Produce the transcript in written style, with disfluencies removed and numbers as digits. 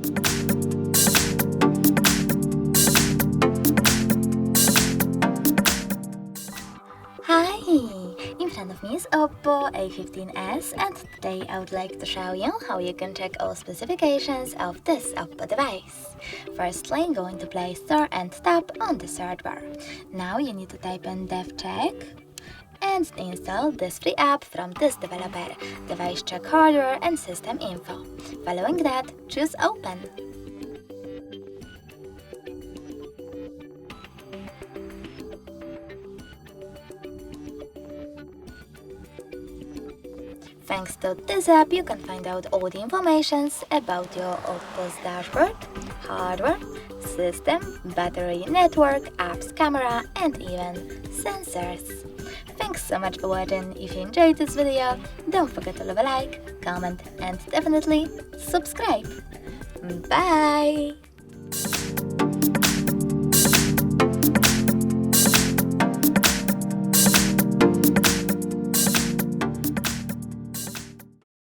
Hi! In front of me is OPPO A15s, and today I would like to show you how you can check all specifications of this OPPO device. Firstly, go into Play Store and tap on the search bar. Now you need to type in DevCheck and install this free app from this developer, DevCheck Hardware and System Info. Following that, choose Open. Thanks to this app, you can find out all the information about your OPPO's dashboard, hardware, system, battery, network, apps, camera, and even sensors. Thanks so much for watching. If you enjoyed this video, don't forget to leave a like, comment, and definitely subscribe. Bye!